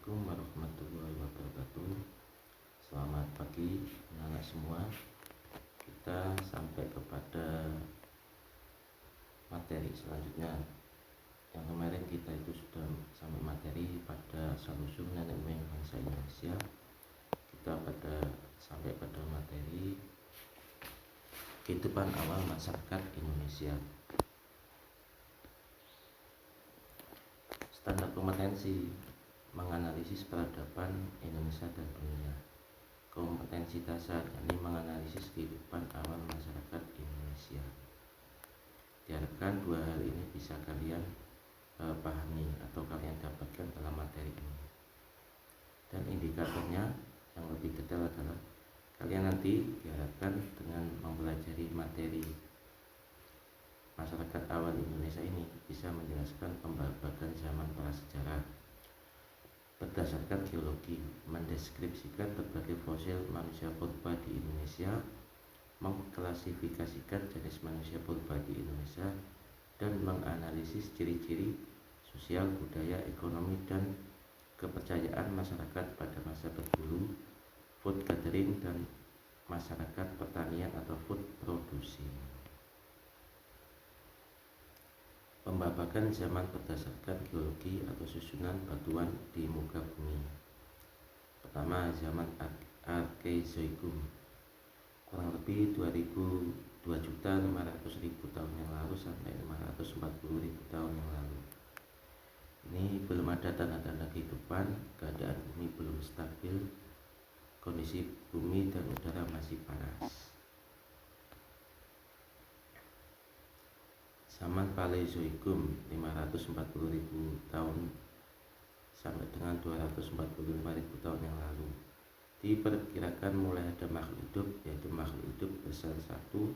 Assalamualaikum warahmatullahi wabarakatuh. Selamat pagi anak-anak semua. Kita sampai kepada materi selanjutnya. Yang kemarin kita itu sudah sampai materi pada asal-usul nenek moyang bangsa Indonesia. Kita sampai pada materi kehidupan awal masyarakat Indonesia. Standar kompetensi menganalisis peradaban Indonesia dan dunia. Kompetensi dasar yakni menganalisis kehidupan awal masyarakat Indonesia. Diharapkan dua hal ini bisa kalian pahami atau kalian dapatkan dalam materi ini. Dan indikatornya yang lebih detail adalah kalian nanti diharapkan dengan mempelajari materi masyarakat awal Indonesia ini bisa menjelaskan pembabakan zaman prasejarah berdasarkan geologi, mendeskripsikan berbagai fosil manusia purba di Indonesia, mengklasifikasikan jenis manusia purba di Indonesia, dan menganalisis ciri-ciri sosial, budaya, ekonomi, dan kepercayaan masyarakat pada masa berburu, food gathering, dan masyarakat pertanian atau food producing. Pembabakan zaman berdasarkan geologi atau susunan batuan di muka bumi. Pertama, zaman Arkeozoikum, kurang lebih 2.500.000 tahun yang lalu sampai 540.000 tahun yang lalu. Ini belum ada tanda-tanda kehidupan, keadaan bumi belum stabil, kondisi bumi dan udara masih panas. Zaman Paleozoikum, 540.000 tahun sampai dengan 245.000 tahun yang lalu. Diperkirakan mulai ada makhluk hidup, yaitu makhluk hidup bersel satu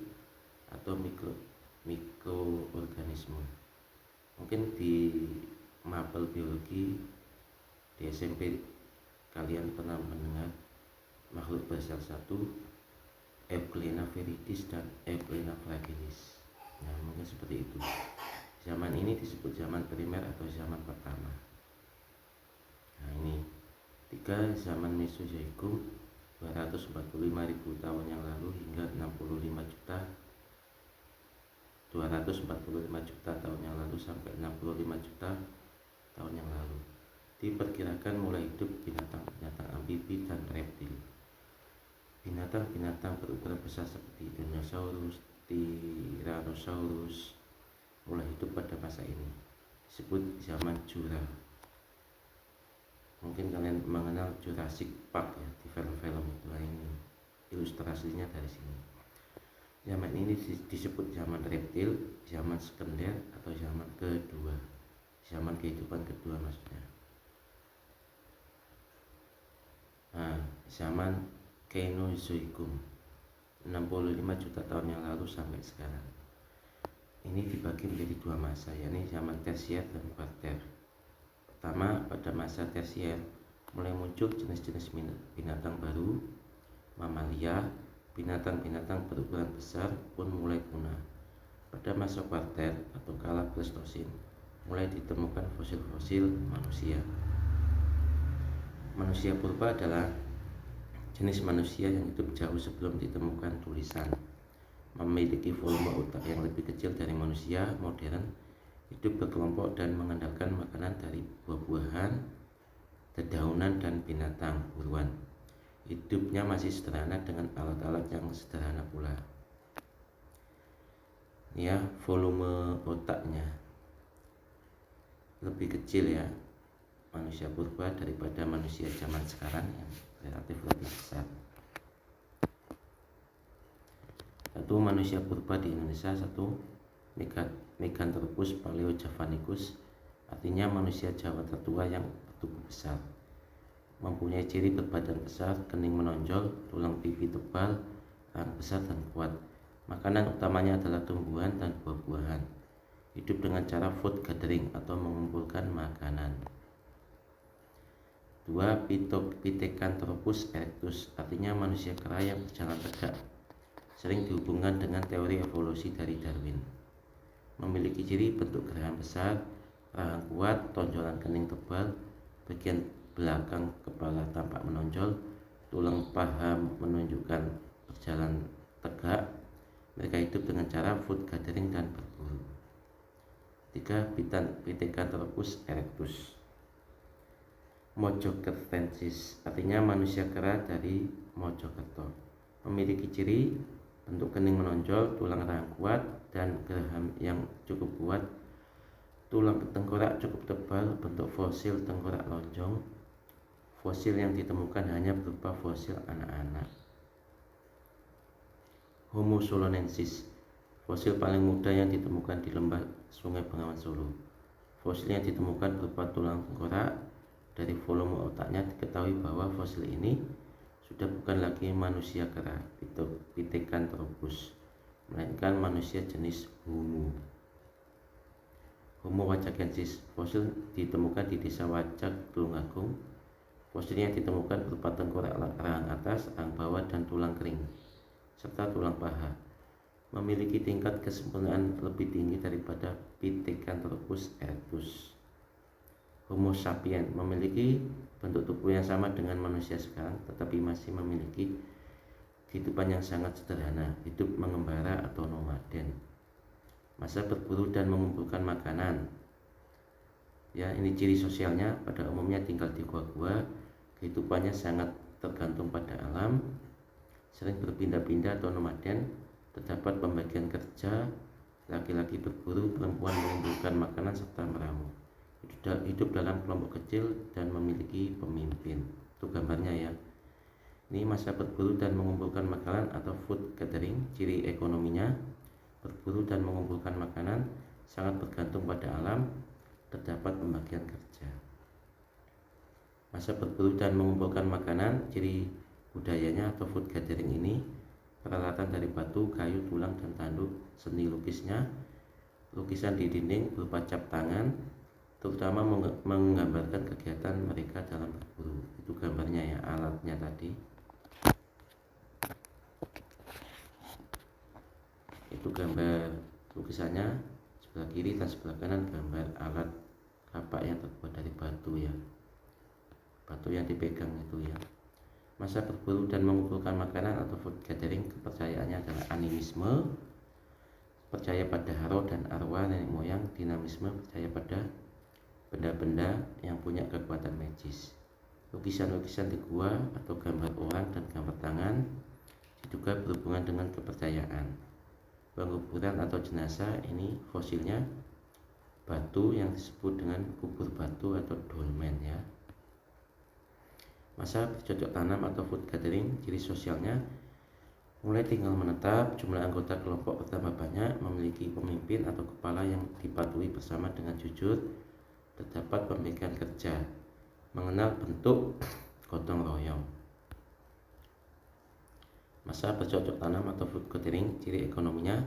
atau mikroorganisme. Mungkin di mapel biologi di SMP kalian pernah mendengar makhluk bersel satu, Euglena viridis dan Euglena fragilis. Nah, mungkin seperti itu. Zaman ini disebut zaman primer atau zaman pertama. Nah, ini 3, zaman Mesozoikum, 245.000 tahun yang lalu hingga 245 juta tahun yang lalu sampai 65 juta tahun yang lalu. Diperkirakan mulai hidup binatang-binatang amfibi dan reptil. Binatang-binatang berukuran besar seperti dinosaurus, Tyrannosaurus mulai hidup pada masa ini, disebut zaman Jura. Mungkin kalian mengenal Jurassic Park ya, di film-film itu. Ini ilustrasinya dari sini. Zaman ini disebut zaman reptil, zaman sekunder atau zaman kedua, zaman kehidupan kedua maksudnya. Nah, zaman Kenozoikum, 65 juta tahun yang lalu sampai sekarang. Ini dibagi menjadi dua masa, yakni zaman tersier dan kuarter. Pertama, pada masa tersier mulai muncul jenis-jenis binatang baru, mamalia, binatang-binatang berukuran besar pun mulai punah. Pada masa kuarter atau kala Pleistosen mulai ditemukan fosil-fosil manusia. Manusia purba adalah jenis manusia yang hidup jauh sebelum ditemukan tulisan, memiliki volume otak yang lebih kecil dari manusia modern, hidup berkelompok dan mengandalkan makanan dari buah-buahan, dedaunan, dan binatang buruan. Hidupnya masih sederhana dengan alat-alat yang sederhana pula. Ya, volume otaknya lebih kecil ya manusia purba daripada manusia zaman sekarang yang relatif lebih besar. Satu, manusia purba di Indonesia. Satu, Meganthropus paleojavanicus, artinya manusia Jawa tertua yang bertubuh besar, mempunyai ciri berbadan besar, kening menonjol, tulang pipi tebal, rahang besar dan kuat. Makanan utamanya adalah tumbuhan dan buah-buahan. Hidup dengan cara food gathering atau mengumpulkan makanan. 2. Pithecanthropus erectus, artinya manusia kera yang berjalan tegak, sering dihubungkan dengan teori evolusi dari Darwin. Memiliki ciri bentuk geraham besar, rahang kuat, tonjolan kening tebal, bagian belakang kepala tampak menonjol, tulang paha menunjukkan berjalan tegak. Mereka hidup dengan cara food gathering dan berburu. 3. Pithecanthropus erectus. Mojokertensis artinya manusia kera dari Mojokerto. Memiliki ciri bentuk kening menonjol, tulang rahang kuat dan geraham yang cukup kuat, tulang tengkorak cukup tebal, bentuk fosil tengkorak lonjong. Fosil yang ditemukan hanya berupa fosil anak-anak. Homo solonensis, fosil paling muda yang ditemukan di lembah Sungai Bengawan Solo. Fosil yang ditemukan berupa tulang tengkorak. Dari volume otaknya diketahui bahwa fosil ini sudah bukan lagi manusia kera Pithecanthropus, melainkan manusia jenis Homo. Homo wajakensis, fosil ditemukan di desa Wajak, Tulungagung. Fosilnya ditemukan berupa tengkorak rahang atas, rahang bawah, dan tulang kering, serta tulang paha. Memiliki tingkat kesempurnaan lebih tinggi daripada Pithecanthropus erectus. Homo sapiens memiliki bentuk tubuh yang sama dengan manusia sekarang, tetapi masih memiliki kehidupan yang sangat sederhana, hidup mengembara atau nomaden. Masa berburu dan mengumpulkan makanan. Ya, ini ciri sosialnya. Pada umumnya tinggal di gua-gua, kehidupannya sangat tergantung pada alam, sering berpindah-pindah atau nomaden. Terdapat pembagian kerja, laki-laki berburu, perempuan mengumpulkan makanan serta meramu. Hidup dalam kelompok kecil dan memiliki pemimpin. Itu gambarnya ya. Ini masa berburu dan mengumpulkan makanan atau food gathering. Ciri ekonominya, berburu dan mengumpulkan makanan, sangat bergantung pada alam, terdapat pembagian kerja. Masa berburu dan mengumpulkan makanan, ciri budayanya atau food gathering ini, peralatan dari batu, kayu, tulang, dan tanduk. Seni lukisnya, lukisan di dinding berupa cap tangan, terutama menggambarkan kegiatan mereka dalam berburu. Itu gambarnya ya, alatnya tadi. Itu gambar lukisannya, sebelah kiri dan sebelah kanan gambar alat kapak yang terbuat dari batu ya, batu yang dipegang itu ya. Masa berburu dan mengumpulkan makanan atau food gathering, kepercayaannya adalah animisme, percaya pada haro dan arwah nenek moyang. Dinamisme, percaya pada benda-benda yang punya kekuatan magis. Lukisan-lukisan di gua atau gambar orang dan gambar tangan juga berhubungan dengan kepercayaan. Penguburan atau jenazah, ini fosilnya batu yang disebut dengan kubur batu atau dolmen ya. Masa bercocok tanam atau food gathering, ciri sosialnya mulai tinggal menetap, jumlah anggota kelompok bertambah banyak, memiliki pemimpin atau kepala yang dipatuhi bersama dengan jujur, terdapat pembagian kerja, mengenal bentuk gotong royong. Masa bercocok tanam atau food gathering, ciri ekonominya,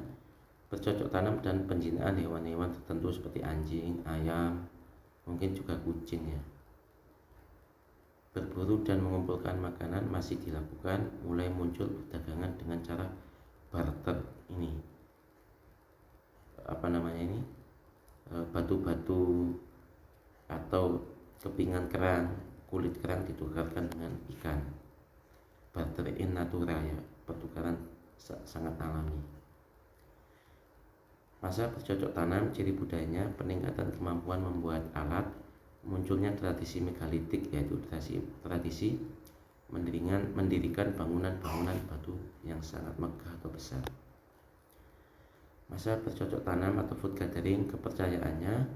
bercocok tanam dan penjinaan hewan-hewan tertentu seperti anjing, ayam, mungkin juga kucing ya. Berburu dan mengumpulkan makanan masih dilakukan, mulai muncul perdagangan dengan cara barter ini. Batu-batu atau kepingan kerang, kulit kerang ditukarkan dengan ikan. Barter in natura ya, pertukaran sangat alami. Masa bercocok tanam, ciri budayanya, peningkatan kemampuan membuat alat, munculnya tradisi megalitik, yaitu tradisi mendirikan bangunan-bangunan batu yang sangat megah atau besar. Masa bercocok tanam atau food gathering, kepercayaannya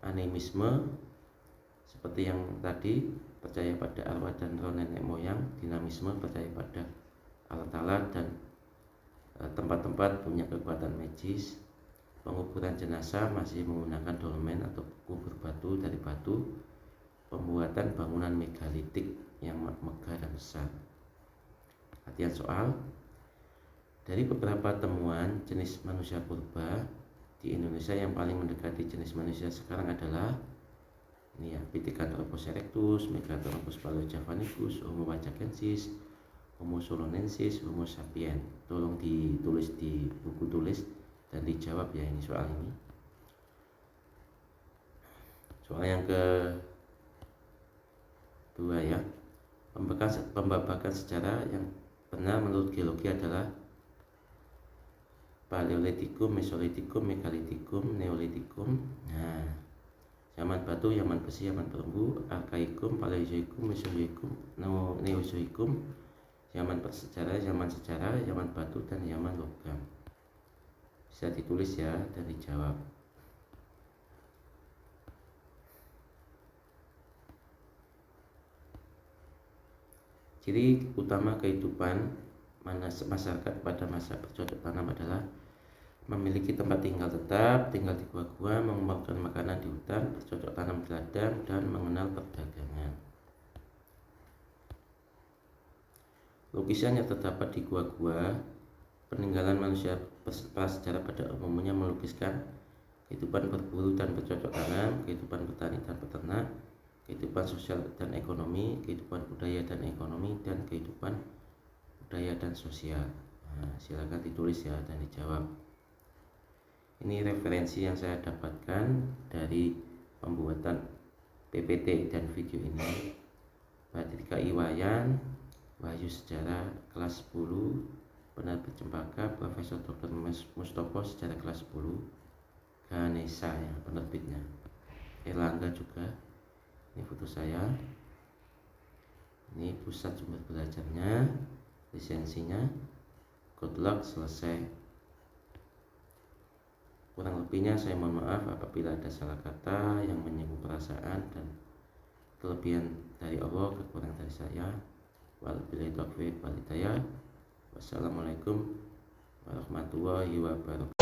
animisme, seperti yang tadi, percaya pada arwah dan roh nenek moyang. Dinamisme, percaya pada alat-alat dan tempat-tempat punya kekuatan magis. Penguburan jenazah masih menggunakan dolmen atau kubur batu dari batu. Pembuatan bangunan megalitik yang megah dan besar. Latihan soal. Dari beberapa temuan jenis manusia purba di Indonesia, yang paling mendekati jenis manusia sekarang adalah ini ya, Pithecanthropus erectus, Megathropus paleojavanicus, Homo wajakensis, Homo solonensis, Homo sapiens. Tolong ditulis di buku tulis dan dijawab ya ini soal ini. Soal yang ke 2 ya. Pembabakan sejarah yang benar menurut geologi adalah Paleolitikum, Mesolitikum, Megalitikum, Neolitikum. Nah, zaman batu, zaman besi, zaman perunggu, Arkaikum, Paleozoikum, Mesozoikum, Neozoikum, zaman prasejarah, zaman sejarah, zaman batu, dan zaman logam. Bisa ditulis ya dan dijawab. Ciri utama kehidupan masyarakat pada masa bercocok tanam adalah memiliki tempat tinggal tetap, tinggal di gua-gua, mengumpulkan makanan di hutan, bercocok tanam di ladang, dan mengenal perdagangan. Lukisan yang terdapat di gua-gua peninggalan manusia prasejarah pada umumnya melukiskan kehidupan berburu dan bercocok tanam, kehidupan petani dan peternak, kehidupan sosial dan ekonomi, kehidupan budaya dan ekonomi, dan kehidupan budaya dan sosial. Nah, silakan ditulis ya dan dijawab. Ini referensi yang saya dapatkan dari pembuatan PPT dan video ini. Badrika Iwayan, Wahyu Sejarah kelas 10, Penerbit Cempaka, Profesor Dr. Mustopo Sejarah kelas 10, Ganesha ya penerbitnya, Erlangga juga. Ini foto saya, ini pusat sumber belajarnya, lisensinya. Good luck, selesai. Kurang lebihnya saya mohon maaf apabila ada salah kata yang menyinggung perasaan dan kelebihan dari Allah, kekurangan dari saya. Wabillahi taufiq wal hidayah. Wassalamualaikum warahmatullahi wabarakatuh.